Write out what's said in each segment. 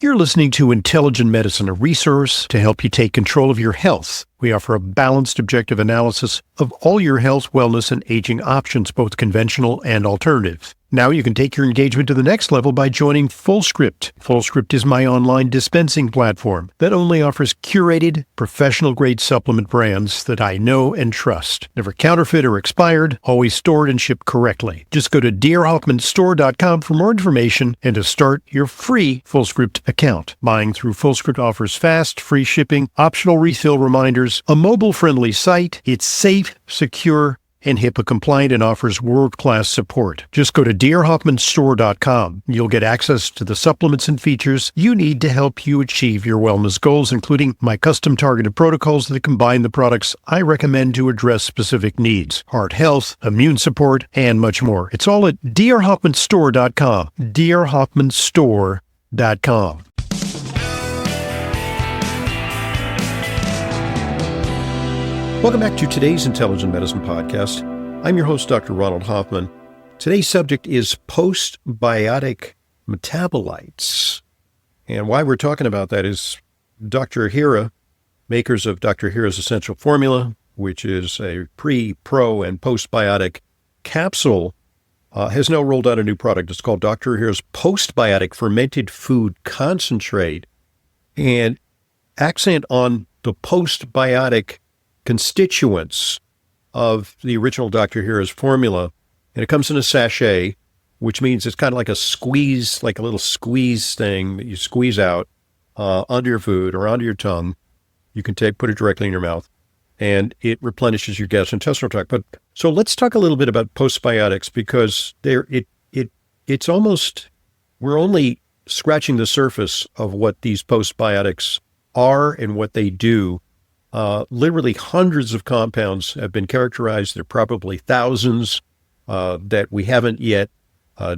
You're listening to Intelligent Medicine, a resource to help you take control of your health. We offer a balanced, objective analysis of all your health, wellness, and aging options, both conventional and alternative. Now you can take your engagement to the next level by joining FullScript. FullScript is my online dispensing platform that only offers curated, professional-grade supplement brands that I know and trust. Never counterfeit or expired, always stored and shipped correctly. Just go to drhoffmanstore.com for more information and to start your free FullScript account. Buying through FullScript offers fast, free shipping, optional refill reminders, a mobile-friendly site. It's safe, secure, and HIPAA compliant and offers world-class support. Just go to drhoffmanstore.com. You'll get access to the supplements and features you need to help you achieve your wellness goals, including my custom targeted protocols that combine the products I recommend to address specific needs, heart health, immune support, and much more. It's all at drhoffmanstore.com. drhoffmanstore.com. Welcome back to today's Intelligent Medicine Podcast. I'm your host, Dr. Ronald Hoffman. Today's subject is postbiotic metabolites. And why we're talking about that is Dr. Hira, makers of Dr. Hira's Essential Formula, which is a pre, pro, and postbiotic capsule, has now rolled out a new product. It's called Dr. Hira's Postbiotic Fermented Food Concentrate, and accent on the postbiotic constituents of the original Dr. Hira's formula. And it comes in a sachet, which means it's kind of like a squeeze, like a little squeeze thing that you squeeze out onto your food or onto your tongue. You can put it directly in your mouth, and it replenishes your gastrointestinal tract. But so let's talk a little bit about postbiotics, because it's almost, we're only scratching the surface of what these postbiotics are and what they do. Literally hundreds of compounds have been characterized. There are probably thousands that we haven't yet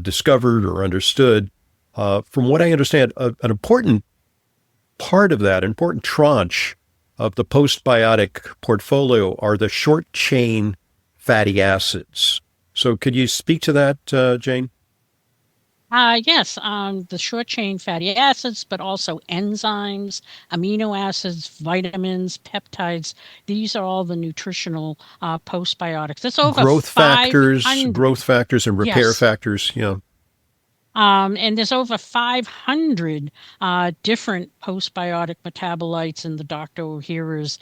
discovered or understood. From what I understand, an important part of that, important tranche of the postbiotic portfolio are the short-chain fatty acids. So could you speak to that, Jane? Yes, the short-chain fatty acids, but also enzymes, amino acids, vitamins, peptides. These are all the nutritional postbiotics. It's over growth 500. factors and repair Yes. factors. Yeah. And there's over 500 different postbiotic metabolites in the Dr. Hira's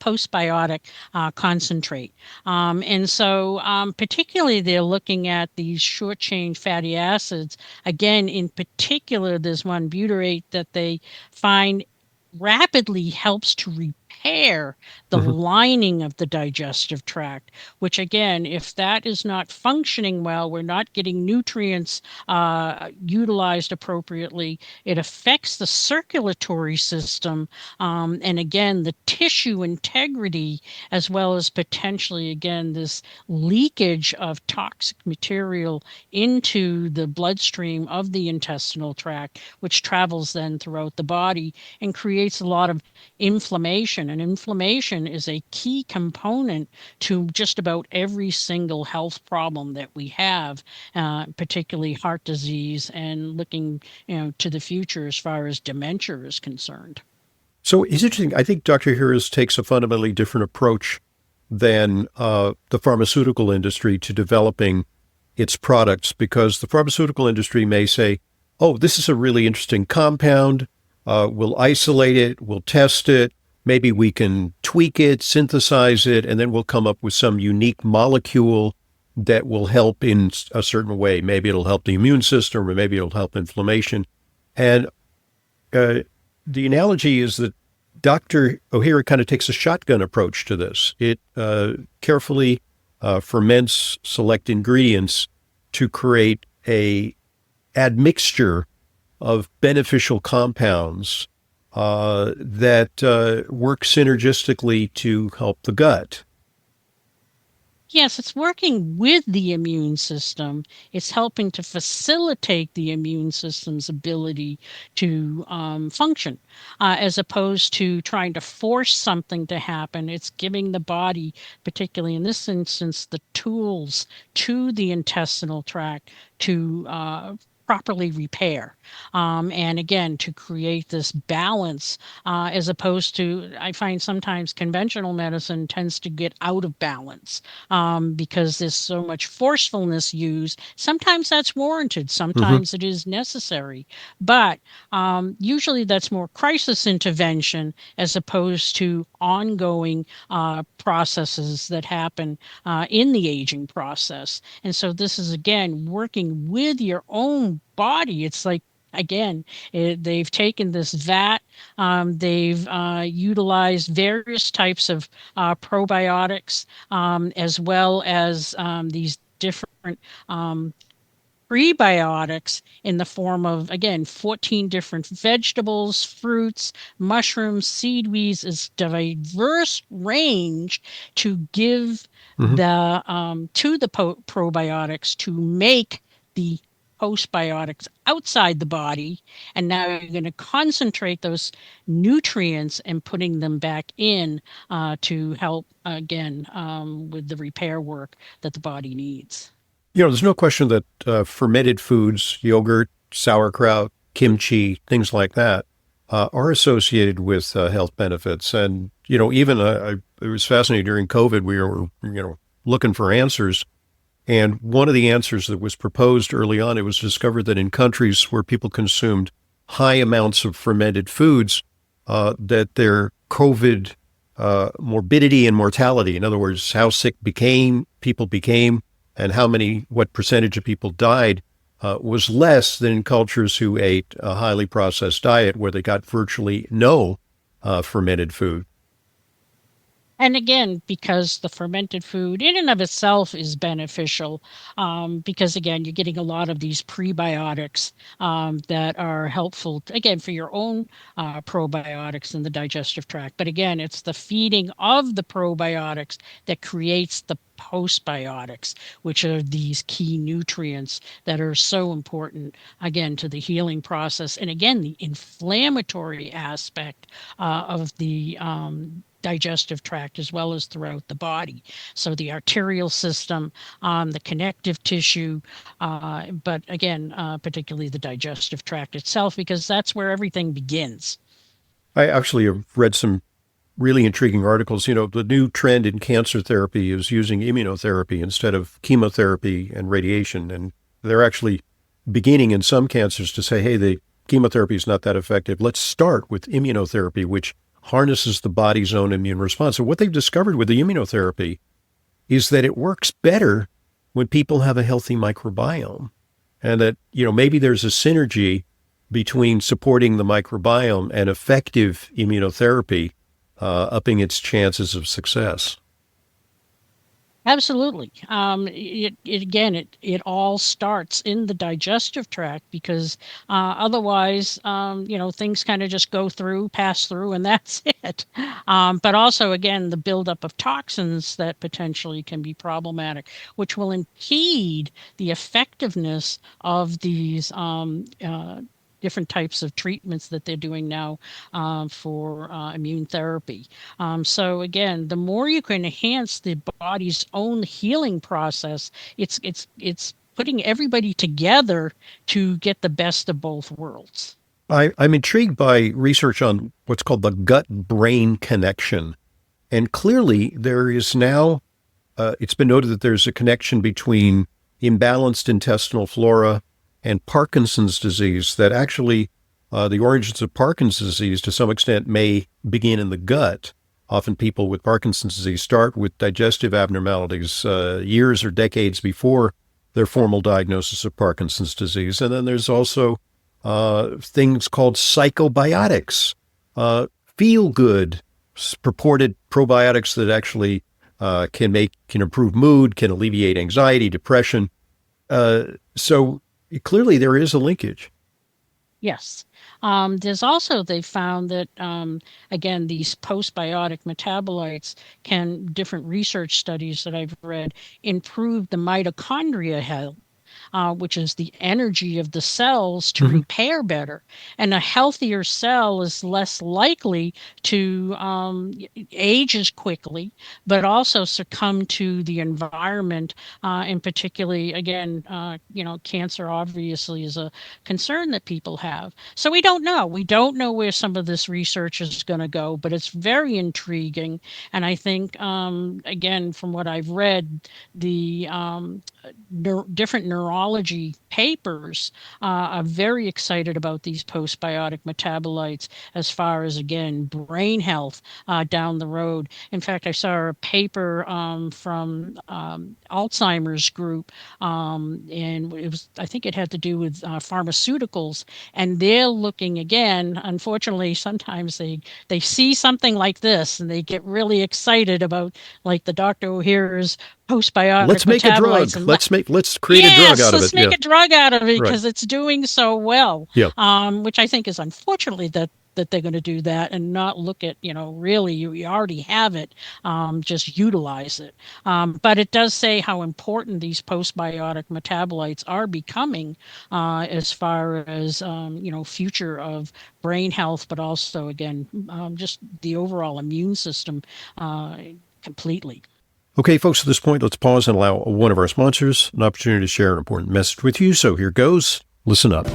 postbiotic concentrate. And so particularly they're looking at these short-chain fatty acids. Again, in particular, there's one butyrate that they find rapidly helps to repair the lining of the digestive tract, which again, if that is not functioning well, we're not getting nutrients utilized appropriately, it affects the circulatory system, and again, the tissue integrity, as well as potentially, again, this leakage of toxic material into the bloodstream of the intestinal tract, which travels then throughout the body and creates a lot of inflammation. And inflammation is a key component to just about every single health problem that we have, particularly heart disease and looking, to the future as far as dementia is concerned. So it's interesting. I think Dr. Hira's takes a fundamentally different approach than the pharmaceutical industry to developing its products, because the pharmaceutical industry may say, oh, this is a really interesting compound. We'll isolate it. We'll test it. Maybe we can tweak it, synthesize it, and then we'll come up with some unique molecule that will help in a certain way. Maybe it'll help the immune system, or maybe it'll help inflammation. And the analogy is that Dr. Hira kind of takes a shotgun approach to this. It carefully ferments select ingredients to create a admixture of beneficial compounds that work synergistically to help the gut. Yes, it's working with the immune system. It's helping to facilitate the immune system's ability to function, as opposed to trying to force something to happen. It's giving the body, particularly in this instance, the tools to the intestinal tract to properly repair. And again, to create this balance, as opposed to, I find sometimes conventional medicine tends to get out of balance because there's so much forcefulness used. Sometimes that's warranted, Hmm. sometimes it is necessary. But usually that's more crisis intervention as opposed to ongoing processes that happen in the aging process. And so this is, again, working with your own body. It's like, again, they've taken this vat, they've utilized various types of probiotics, as well as these different um, prebiotics in the form of, again, 14 different vegetables, fruits, mushrooms, seedweeds, is diverse range to give Hmm. the to the probiotics to make the postbiotics outside the body. And now you're going to concentrate those nutrients and putting them back in to help, again, with the repair work that the body needs. There's no question that fermented foods, yogurt, sauerkraut, kimchi, things like that, are associated with health benefits. And, even it was fascinating during COVID, we were, looking for answers. And one of the answers that was proposed early on, it was discovered that in countries where people consumed high amounts of fermented foods, that their COVID morbidity and mortality, in other words, how sick people became, and what percentage of people died, was less than in cultures who ate a highly processed diet where they got virtually no fermented food. And again, because the fermented food in and of itself is beneficial, because again, you're getting a lot of these prebiotics that are helpful, again, for your own probiotics in the digestive tract. But again, it's the feeding of the probiotics that creates the postbiotics, which are these key nutrients that are so important, again, to the healing process. And again, the inflammatory aspect of the digestive tract as well as throughout the body. So the arterial system, the connective tissue, but again, particularly the digestive tract itself, because that's where everything begins. I actually have read some really intriguing articles. The new trend in cancer therapy is using immunotherapy instead of chemotherapy and radiation. And they're actually beginning in some cancers to say, hey, the chemotherapy is not that effective. Let's start with immunotherapy, which harnesses the body's own immune response. And what they've discovered with the immunotherapy is that it works better when people have a healthy microbiome. And that, maybe there's a synergy between supporting the microbiome and effective immunotherapy, upping its chances of success. Absolutely. It all starts in the digestive tract because otherwise, things kind of just go through, pass through, and that's it. But also, again, the buildup of toxins that potentially can be problematic, which will impede the effectiveness of these different types of treatments that they're doing now for immune therapy. So again, the more you can enhance the body's own healing process, it's putting everybody together to get the best of both worlds. I'm intrigued by research on what's called the gut-brain connection. And clearly, there is now, it's been noted that there's a connection between imbalanced intestinal flora and Parkinson's disease, that actually the origins of Parkinson's disease to some extent may begin in the gut. Often people with Parkinson's disease start with digestive abnormalities years or decades before their formal diagnosis of Parkinson's disease. And then there's also things called psychobiotics, feel good, purported probiotics that actually can improve mood, can alleviate anxiety, depression. So clearly there is a linkage. Yes. There's also, they found that, again, these postbiotic metabolites can, different research studies that I've read, improve the mitochondria health. which is the energy of the cells to Hmm. repair better. And a healthier cell is less likely to age as quickly, but also succumb to the environment, and particularly, again, cancer obviously is a concern that people have. So we don't know. We don't know where some of this research is going to go, but it's very intriguing. And I think, again, from what I've read, the different neurology papers are very excited about these postbiotic metabolites as far as, again, brain health down the road. In fact, I saw a paper from Alzheimer's group, and it was, I think it had to do with pharmaceuticals, and they're looking again. Unfortunately, sometimes they see something like this and they get really excited about, like the doctor who hears postbiotic Let's make a metabolites drug. and Let's create a drug yes, out of let's it. make Yeah. a drug out of it Right. because it's doing so well. Yeah. Which I think is unfortunately that they're going to do that and not look at, really you already have it, just utilize it. But it does say how important these postbiotic metabolites are becoming, as far as, future of brain health, but also, again, just the overall immune system, uh, completely. Okay, folks, at this point, let's pause and allow one of our sponsors an opportunity to share an important message with you. So here goes. Listen up.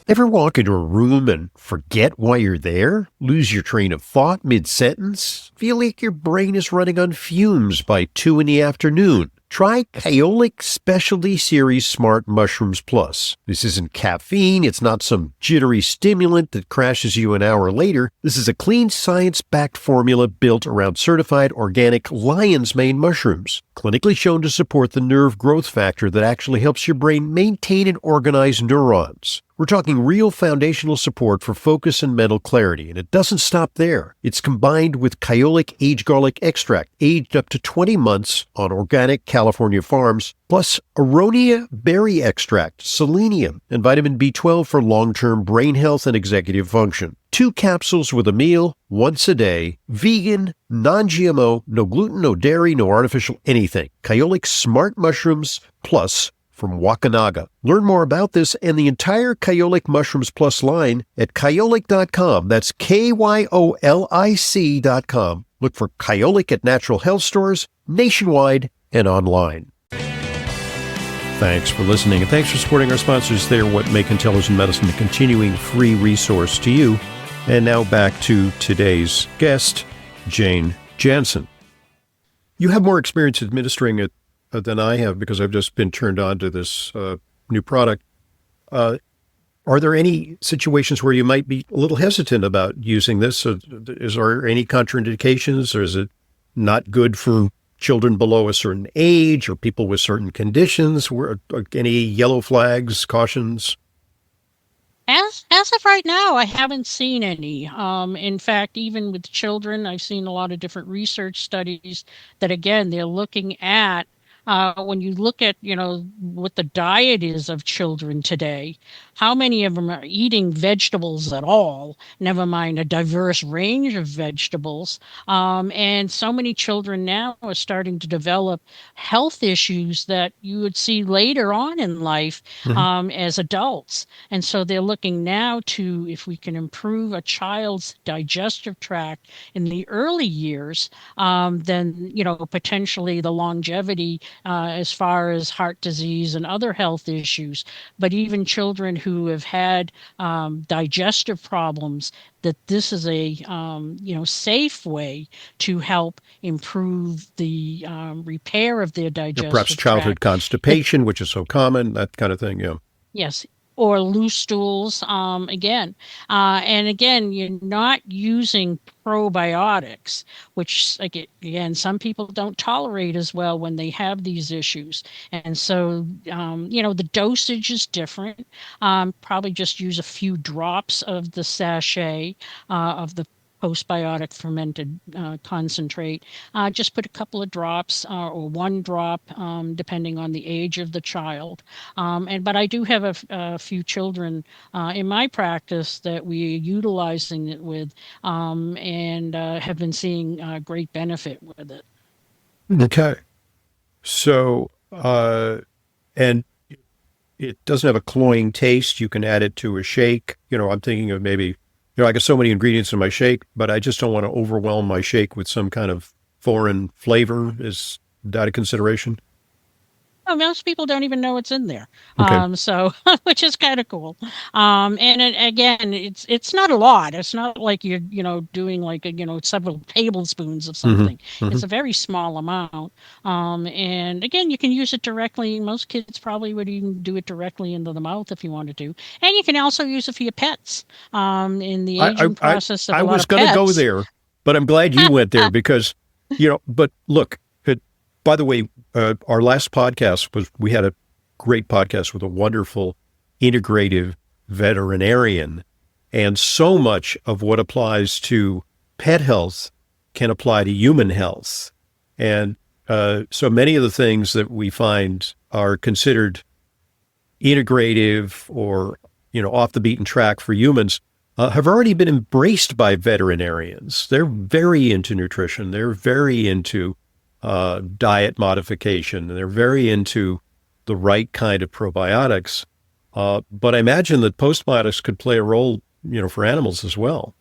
Ever walk into a room and forget why you're there? Lose your train of thought mid-sentence? Feel like your brain is running on fumes by 2 in the afternoon? Try Kyolic Specialty Series Smart Mushrooms Plus. This isn't caffeine. It's not some jittery stimulant that crashes you an hour later. This is a clean, science-backed formula built around certified organic lion's mane mushrooms, clinically shown to support the nerve growth factor that actually helps your brain maintain and organize neurons. We're talking real foundational support for focus and mental clarity, and it doesn't stop there. It's combined with Kyolic Aged Garlic Extract, aged up to 20 months on organic California farms, plus Aronia Berry Extract, selenium, and vitamin B12 for long-term brain health and executive function. 2 capsules with a meal, once a day, vegan, non-GMO, no gluten, no dairy, no artificial anything. Kyolic Smart Mushrooms Plus from Wakanaga. Learn more about this and the entire Kyolic Mushrooms Plus line at kyolic.com. That's KYOLIC.com. Look for Kyolic at natural health stores nationwide and online. Thanks for listening, and thanks for supporting our sponsors. They're what make intelligent medicine a continuing free resource to you. And now back to today's guest, Jane Jansen. You have more experience administering it than I have because I've just been turned on to this new product. Are there any situations where you might be a little hesitant about using this? Is there any contraindications, or is it not good for children below a certain age or people with certain conditions? Any yellow flags, cautions? As of right now, I haven't seen any. In fact, even with children, I've seen a lot of different research studies that, again, they're looking at, when you look at, what the diet is of children today, how many of them are eating vegetables at all, never mind a diverse range of vegetables. And so many children now are starting to develop health issues that you would see later on in life, Mhm. as adults. And so they're looking now to, if we can improve a child's digestive tract in the early years, then, potentially the longevity, as far as heart disease and other health issues. But even children who have had digestive problems, that this is a, safe way to help improve the repair of their Perhaps digestive childhood tract. That constipation, which is so common, that kind of thing. Yeah. Yes, or loose stools. And again, you're not using probiotics, which again, some people don't tolerate as well when they have these issues. And so, the dosage is different. Probably just use a few drops of the sachet of the postbiotic fermented concentrate. Just put a couple of drops, or one drop, depending on the age of the child. But I do have a few children in my practice that we're utilizing it with, and have been seeing great benefit with it. Okay. So, and it doesn't have a cloying taste. You can add it to a shake. I'm thinking of maybe, I got so many ingredients in my shake, but I just don't want to overwhelm my shake with some kind of foreign flavor. Is that a consideration? Oh, most people don't even know it's in there. Okay. So which is kind of cool. And again, it's not a lot. It's not like you're, doing like, several tablespoons of Hmm. something. Hmm. It's a very small amount. And again, you can use it directly. Most kids probably would even do it directly into the mouth if you wanted to. And you can also use it for your pets. In the I, I, aging I, process of I a lot was of going to go pets. there, but I'm glad you went there because, but look, by the way, our last podcast we had a great podcast with a wonderful integrative veterinarian. And so much of what applies to pet health can apply to human health. And so many of the things that we find are considered integrative or off the beaten track for humans have already been embraced by veterinarians. They're very into nutrition. They're very into diet modification. They're very into the right kind of probiotics. But I imagine that postbiotics could play a role, for animals as well.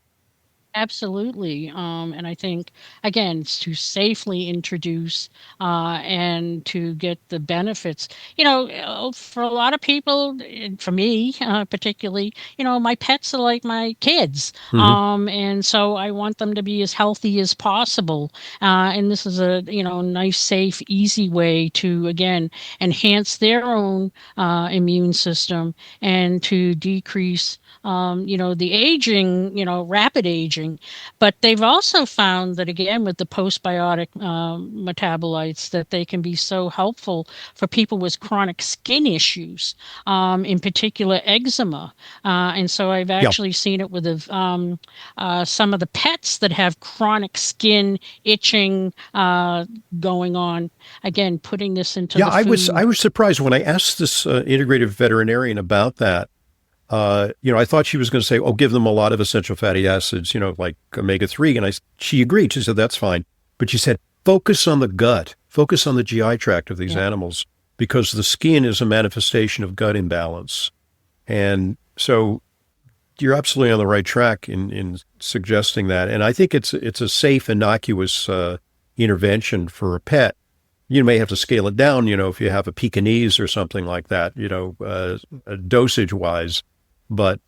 Absolutely. And I think, again, it's to safely introduce and to get the benefits. For a lot of people, and for me particularly, my pets are like my kids. Hmm. And so I want them to be as healthy as possible. And this is a, nice, safe, easy way to, again, enhance their own immune system and to decrease the aging, rapid aging. But they've also found that, again, with the postbiotic metabolites, that they can be so helpful for people with chronic skin issues, in particular eczema. And so I've Yeah. actually seen it with some of the pets that have chronic skin itching going on. Again, putting this into Yeah, the I food. was surprised when I asked this integrative veterinarian about that. I thought she was going to say, "Oh, give them a lot of essential fatty acids, like omega-3." And she agreed. She said that's fine, but she said focus on the gut, focus on the GI tract of these Yeah. animals because the skin is a manifestation of gut imbalance. And so you're absolutely on the right track in suggesting that. And I think it's a safe, innocuous intervention for a pet. You may have to scale it down, if you have a Pekingese or something like that, dosage wise. But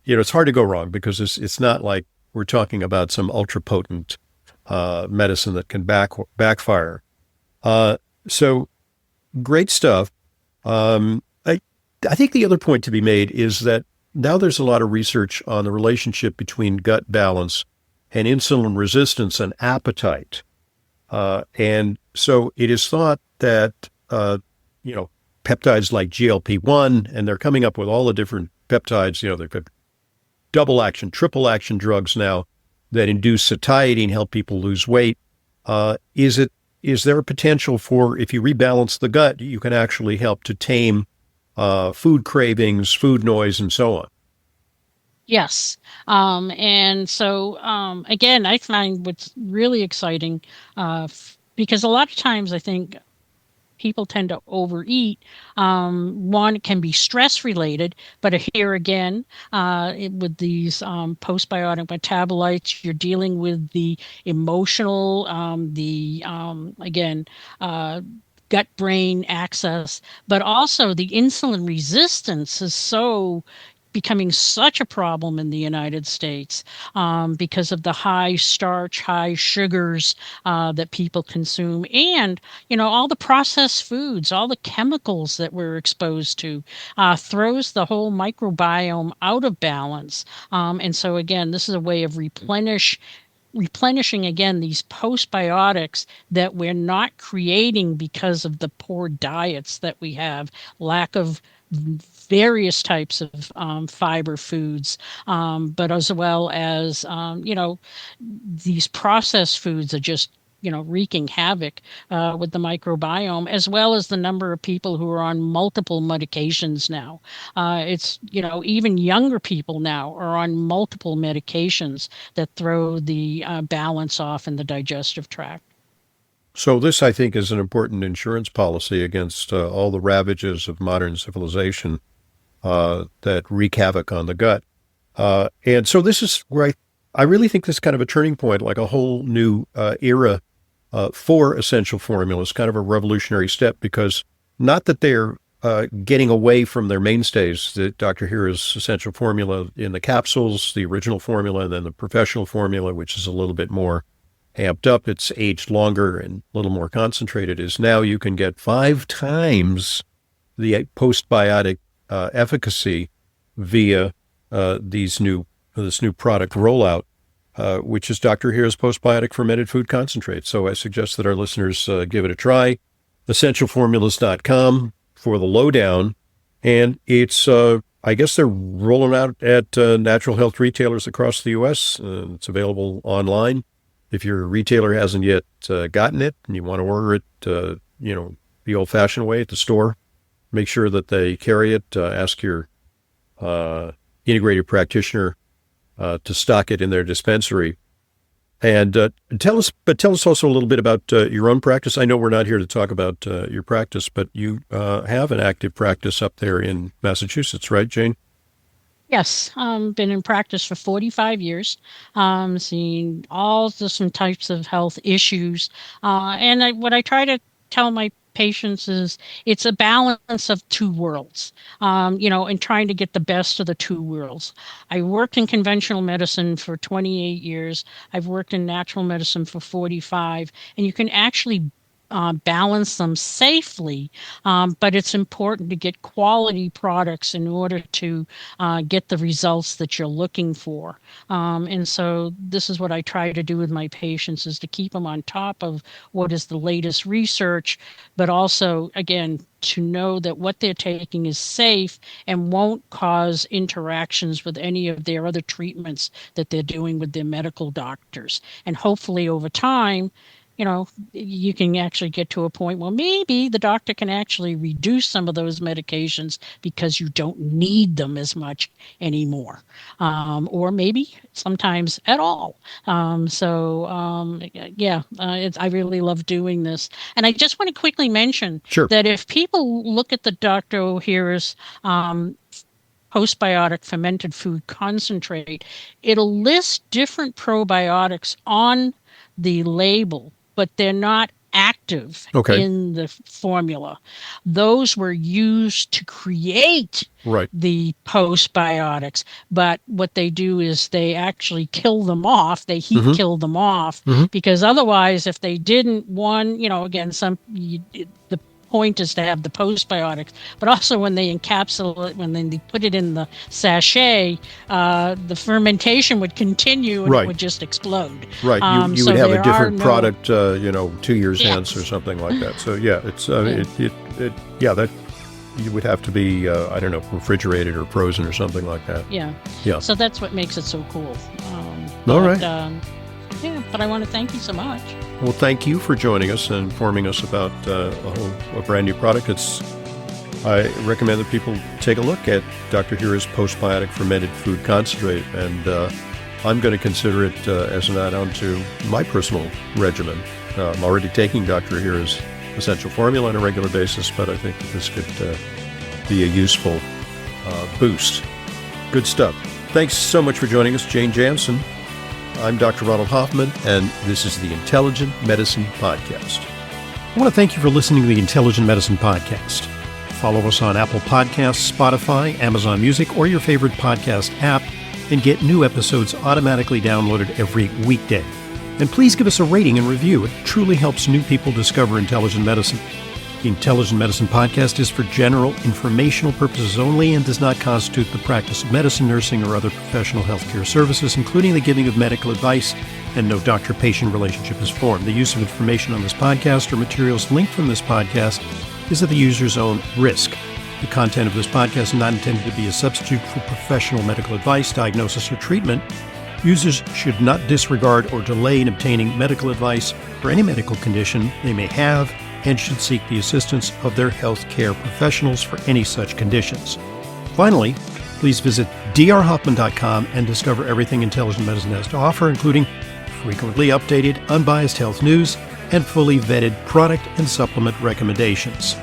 it's hard to go wrong because it's not like we're talking about some ultra potent medicine that can backfire. So great stuff. I think the other point to be made is that now there's a lot of research on the relationship between gut balance and insulin resistance and appetite. And so it is thought that, you know, peptides like GLP-1, and they're coming up with all the different peptides, they've got double action, triple action drugs now that induce satiety and help people lose weight. Is there a potential for, if you rebalance the gut, you can actually help to tame food cravings, food noise, and so on? Yes. And so, again, I find what's really exciting, because a lot of times I think people tend to overeat. One, it can be stress related, but here again, with these postbiotic metabolites, you're dealing with the emotional, again, uh, gut brain axis, but also the insulin resistance is so becoming such a problem in the United States, because of the high starch, high sugars that people consume, and all the processed foods, all the chemicals that we're exposed to, throws the whole microbiome out of balance. And so again, this is a way of replenishing again these postbiotics that we're not creating because of the poor diets that we have, lack of various types of fiber foods, but as well as these processed foods are just wreaking havoc with the microbiome, as well as the number of people who are on multiple medications now. It's even younger people now are on multiple medications that throw the balance off in the digestive tract. So this, I think, is an important insurance policy against all the ravages of modern civilization that wreak havoc on the gut. And so this is where I really think this is kind of a turning point, like a whole new era for essential formulas, kind of a revolutionary step, because not that they're getting away from their mainstays, the Dr. Hira's essential formula in the capsules, the original formula, and then the professional formula, which is a little bit more amped up. It's aged longer and a little more concentrated, is now you can get 5 times the postbiotic efficacy via this new product rollout, which is Dr. Hira's postbiotic fermented food concentrate. So I suggest that our listeners give it a try. Essentialformulas.com for the lowdown. And it's, I guess they're rolling out at natural health retailers across the U.S. It's available online. If your retailer hasn't yet gotten it and you want to order it, the old-fashioned way at the store, make sure that they carry it. Ask your integrated practitioner to stock it in their dispensary. And tell us also a little bit about your own practice. I know we're not here to talk about your practice, but you have an active practice up there in Massachusetts, right, Jane? Yes, been in practice for 45 years, seeing all different types of health issues. What I try to tell my patients is it's a balance of two worlds, and trying to get the best of the two worlds. I worked in conventional medicine for 28 years. I've worked in natural medicine for 45, and you can actually balance them safely, but it's important to get quality products in order to get the results that you're looking for. And so this is what I try to do with my patients, is to keep them on top of what is the latest research, but also, again, to know that what they're taking is safe and won't cause interactions with any of their other treatments that they're doing with their medical doctors. And hopefully over time, you can actually get to a point where maybe the doctor can actually reduce some of those medications because you don't need them as much anymore, or maybe sometimes at all. I really love doing this. And I just want to quickly mention that if people look at the Dr. O'Hara's postbiotic fermented food concentrate, it'll list different probiotics on the label, but they're not active in the formula. Those were used to create the postbiotics, but what they do is they actually kill them off. They heat kill them off, because otherwise, if they didn't, the point is to have the postbiotics, but also when they encapsulate, when they put it in the sachet, the fermentation would continue and it would just explode. Right. You would have a different product, 2 years hence or something like that. So it's that you would have to be refrigerated or frozen or something like that. Yeah. So that's what makes it so cool. All right. But I want to thank you so much. Well, thank you for joining us and informing us about a brand new product. I recommend that people take a look at Dr. Hira's postbiotic fermented food concentrate, and I'm going to consider it as an add-on to my personal regimen. I'm already taking Dr. Hira's essential formula on a regular basis, but I think that this could be a useful boost. Good stuff. Thanks so much for joining us, Jane Jansen. I'm Dr. Ronald Hoffman, and this is the Intelligent Medicine Podcast. I want to thank you for listening to the Intelligent Medicine Podcast. Follow us on Apple Podcasts, Spotify, Amazon Music, or your favorite podcast app, and get new episodes automatically downloaded every weekday. And please give us a rating and review. It truly helps new people discover intelligent medicine. The Intelligent Medicine Podcast is for general informational purposes only and does not constitute the practice of medicine, nursing, or other professional healthcare services, including the giving of medical advice, and no doctor-patient relationship is formed. The use of information on this podcast or materials linked from this podcast is at the user's own risk. The content of this podcast is not intended to be a substitute for professional medical advice, diagnosis, or treatment. Users should not disregard or delay in obtaining medical advice for any medical condition they may have, and should seek the assistance of their healthcare professionals for any such conditions. Finally, please visit drhoffman.com and discover everything Intelligent Medicine has to offer, including frequently updated, unbiased health news, and fully vetted product and supplement recommendations.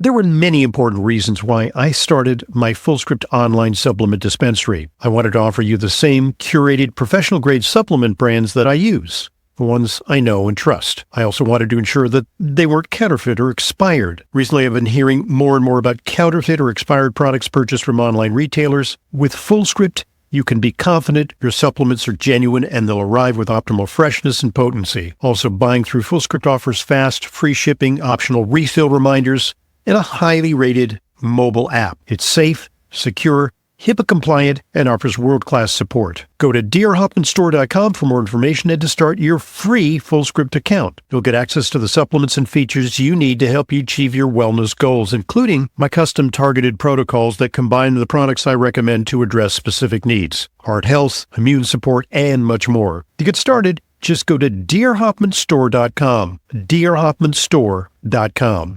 There were many important reasons why I started my FullScript online supplement dispensary. I wanted to offer you the same curated professional-grade supplement brands that I use, the ones I know and trust. I also wanted to ensure that they weren't counterfeit or expired. Recently, I've been hearing more and more about counterfeit or expired products purchased from online retailers. With FullScript, you can be confident your supplements are genuine and they'll arrive with optimal freshness and potency. Also, buying through FullScript offers fast, free shipping, optional refill reminders, and a highly rated mobile app. It's safe, secure, HIPAA-compliant, and offers world-class support. Go to drhoffmanstore.com for more information and to start your free FullScript account. You'll get access to the supplements and features you need to help you achieve your wellness goals, including my custom targeted protocols that combine the products I recommend to address specific needs, heart health, immune support, and much more. To get started, just go to drhoffmanstore.com, drhoffmanstore.com.